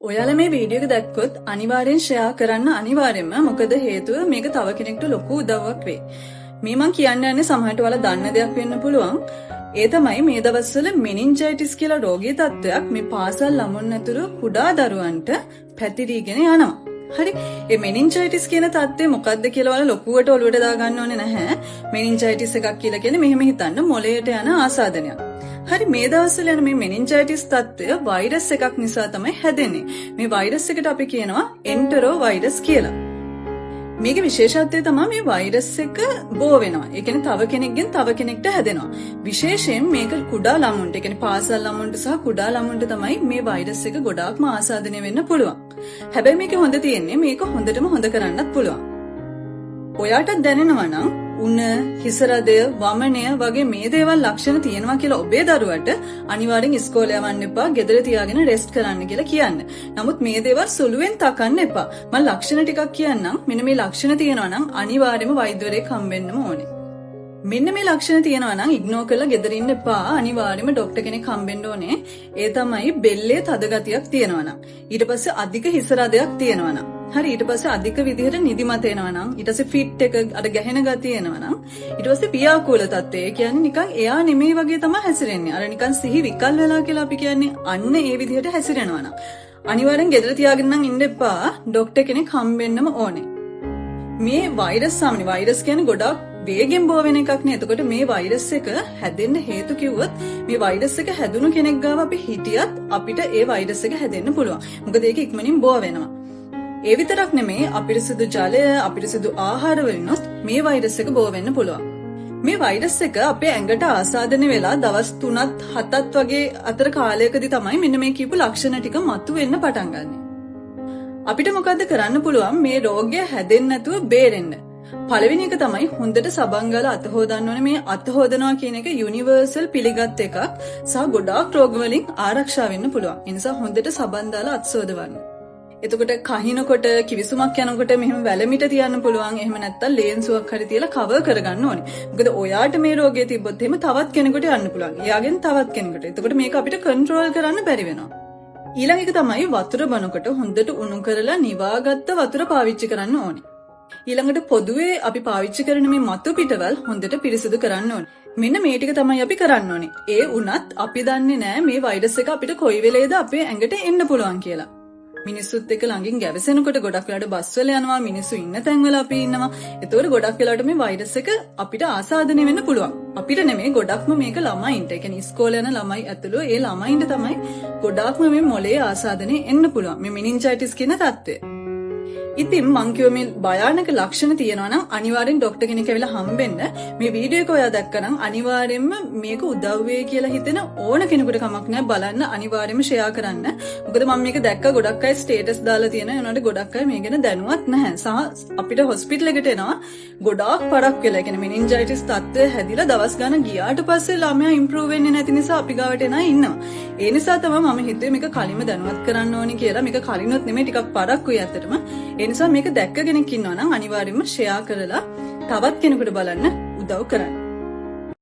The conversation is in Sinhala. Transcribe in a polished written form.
ඔයාලා මේ වීඩියෝ එක දැක්කොත් අනිවාර්යෙන් ෂෙයා කරන්න අනිවාර්යෙන්ම මොකද හේතුව මේක තව කෙනෙක්ට ලොකු උදව්වක් වෙයි. මේ මං කියන්න යන්නේ සමහරට ඔයාලා දන්න දෙයක් වෙන්න පුළුවන්. ඒ තමයි මේ දවස්වල මෙනින්ජයිටිස් කියලා රෝගී තත්ත්වයක් මේ පාසල් ළමුන් ඇතුළු කුඩා දරුවන්ට පැතිරීගෙන යනවා. හරි. මේ මෙනින්ජයිටිස් කියන තත්ත්වය මොකක්ද කියලා ඔයාලා ලොකුවට ඔලුවට දාගන්න ඕනේ නැහැ. මෙනින්ජයිටිස් එකක් කියලා කියන්නේ මෙහෙම හිතන්න මොළයට යන ආසාදනයක්. හරි මේ දවස්වල යන මේ මෙනින්ජයිටිස් තත්ත්වය වෛරස් එකක් නිසා තමයි හැදෙන්නේ. මේ වෛරස් එකට අපි කියනවා එන්ටරෝ වෛරස් කියලා. මේකේ විශේෂත්වය තමයි මේ වෛරස් එක බෝ වෙනවා. ඒ කියන්නේ තව කෙනෙක්ගෙන් තව කෙනෙක්ට හැදෙනවා. විශේෂයෙන් මේක කුඩා ළමුන්ට, ඒ කියන්නේ පාසල් ළමුන්ට සහ කුඩා ළමුන්ට තමයි මේ වෛරස් එක ගොඩාක්ම ආසාදනය වෙන්න පුළුවන්. හැබැයි මේකේ හොඳ තියෙන්නේ මේක හොඳටම හොඳ කරන්නත් පුළුවන්. ඔයාට දැනෙනවා නම් උණ, හිස රදය, වමනය වගේ මේ දේවල් ලක්ෂණ තියෙනවා කියලා ඔබේ දරුවට අනිවාර්යෙන් ඉස්කෝලේ යවන්න එපා, ගෙදර තියාගෙන රෙස්ට් කරන්න කියලා කියන්න. නමුත් මේ දේවල් සුළුවෙන් තකන්න එපා. මම ලක්ෂණ ටිකක් කියන්නම්. මෙන්න මේ ලක්ෂණ තියෙනවා නම් අනිවාර්යෙන්ම වෛද්‍යවරයෙක් හම්බෙන්නම ඕනේ. මෙන්න මේ ලක්ෂණ තියෙනවා නම් ඉග්නෝර් කරලා ගෙදර ඉන්න එපා. අනිවාර්යෙන්ම ડોක්ටර් කෙනෙක් හම්බෙන්න ඕනේ. ඒ තමයි බෙල්ලේ තද ගතියක් තියෙනවා නම්. ඊට පස්සේ අධික හිස රදයක් තියෙනවා නම්. හරි ඊට පස්සේ අධික විදිහට නිදිමත එනවා නම් ඊට පස්සේ ෆිට් එක අර ගැහෙන ගතිය එනවා නම් ඊට පස්සේ පියාකූල තත්ත්වය. ඒ කියන්නේ නිකන් එයා නෙමෙයි වගේ තමයි හැසිරෙන්නේ. අර නිකන් සිහි විකල් වෙලා කියලා අපි කියන්නේ අන්න ඒ විදිහට හැසිරෙනවා නම් අනිවාර්යෙන් ගෙදර තියාගෙන නම් ඉන්න එපා. ડોක්ටර් කෙනෙක් හම්බෙන්නම ඕනේ. මේ වෛරස් කියන්නේ ගොඩක් වේගෙන් බෝ වෙන එකක් නේ. එතකොට මේ වෛරස් එක හැදෙන්න හේතු කිව්වොත් මේ වෛරස් එක හැදුණු කෙනෙක් ගාව අපි හිටියත් අපිට ඒ වෛරස් එක හැදෙන්න පුළුවන්. මොකද ඒක ඉක්මනින් බෝ වෙනවා. ඒ විතරක් නෙමේ අපිරිසිදු ජලය, අපිරිසිදු ආහාර වලිනුත් මේ වෛරස් එක බෝ වෙන්න පුළුවන්. මේ වෛරස් එක අපේ ඇඟට ආසාදනය වෙලා දවස් 3ත් 7ත් වගේ අතර කාලයකදී තමයි මෙන්න මේ කියපු ලක්ෂණ ටික මතුවෙන්න පටන් ගන්නෙ. අපිට මොකද්ද කරන්න පුළුවන් මේ රෝගය හැදෙන්නේ නැතුව බේරෙන්න? පළවෙනි එක තමයි හොඳට සබන් ගාලා අත හොදන්න ඕනේ. මේ අත හොදනවා කියන එක යුනිවර්සල් පිළිගත් එකක් සහ ගොඩාක් රෝග වලින් ආරක්ෂා වෙන්න පුළුවන්. ඒ නිසා හොඳට සබන් දාලා අත සෝදවන්න. එතකොට කහිනකොට කිවිසුමක් යනකොට මෙහෙම වැලමිට තියන්න පුළුවන්. එහෙම නැත්නම් ලේන්සුවක් හරි තියලා කවර් කරගන්න ඕනේ. මොකද ඔයාට මේ රෝගය තිබ්බොත් එහෙම තවත් කෙනෙකුට යන්න පුළුවන්. එයාගෙන් තවත් කෙනෙකුට. එතකොට මේක අපිට කන්ට්‍රෝල් කරන්න බැරි වෙනවා. ඊළඟ එක තමයි වතුර බොනකොට හොඳට උණු කරලා නිවාගත්ත වතුර පාවිච්චි කරන්න ඕනේ. ඊළඟට පොදුවේ අපි පාවිච්චි කරන මේ මතු පිටවල් හොඳට පිරිසිදු කරන්න ඕනේ. මෙන්න මේ ටික තමයි අපි කරන්න ඕනේ. ඒ වුණත් අපි දන්නේ නැහැ මේ වෛරස් එක අපිට කොයි වෙලේද අපේ ඇඟට එන්න පුළුවන් කියලා. මිනිස්සුත් එක්ක ළඟින් ගැවසෙනකොට ගොඩක් වෙලාට බස් වල යනවා, මිනිස්සු ඉන්න තැන්වල අපි ඉන්නවා. ඒතකොට ගොඩක් වෙලාට මේ වෛරස් එක අපිට ආසාදනය වෙන්න පුළුවන්. අපිට නෙමෙයි ගොඩක්ම මේක ළමයින්ට. ඒ කියන්නේ ඉස්කෝලේ යන ළමයි ඇතුළු ඒ ළමයින්ට තමයි ගොඩක්ම මේ මොළයේ ආසාදනය එන්න පුළුවන්. මේ මෙනින්ජයිටිස් කියන තත්ත්වය. ඉතින් මං කියව මේ භයානක ලක්ෂණ තියෙනවා නම් අනිවාර්යෙන් ડોක්ටර් කෙනෙක් ඇවිල්ලා හම්බෙන්න. මේ වීඩියෝ එක ඔයා දැක්කනම් අනිවාර්යෙන්ම මේක උදව් වෙයි කියලා හිතෙන ඕන කෙනෙකුට කමක් නැහැ බලන්න. අනිවාර්යෙන්ම ෂෙයා කරන්න. මොකද මම මේක දැක්ක ගොඩක් අය ස්ටේටස් දාලා තියෙනවා. ඒ උනාට ගොඩක් අය මේ ගැන දැනුවත් නැහැ. සහ අපිට හොස්පිටල් එකට එනවා ගොඩාක් පරක් වෙලා. ඒ කියන්නේ මෙනින්ජයිටිස් තත්ත්වය හැදිලා දවස් ගාන ගියාට පස්සේ ළමයා ඉම්ප්‍රූව් වෙන්නේ නැති නිසා අපි ගාවට එන අය ඉන්නවා. ඒ නිසා තමයි මම හිතුවේ මේක කලින්ම දැනුවත් කරන්න ඕනි කියලා. මේක කලින්වත් නෙමෙයි ටිකක් පරක්කුයි ඇත්තටම. ඒ නිසා මේක දැක්ක කෙනෙක් ඉන්නවා නම් අනිවාර්යයෙන්ම ෂෙයා කරලා තවත් කෙනෙකුට බලන්න උදව් කරන්න.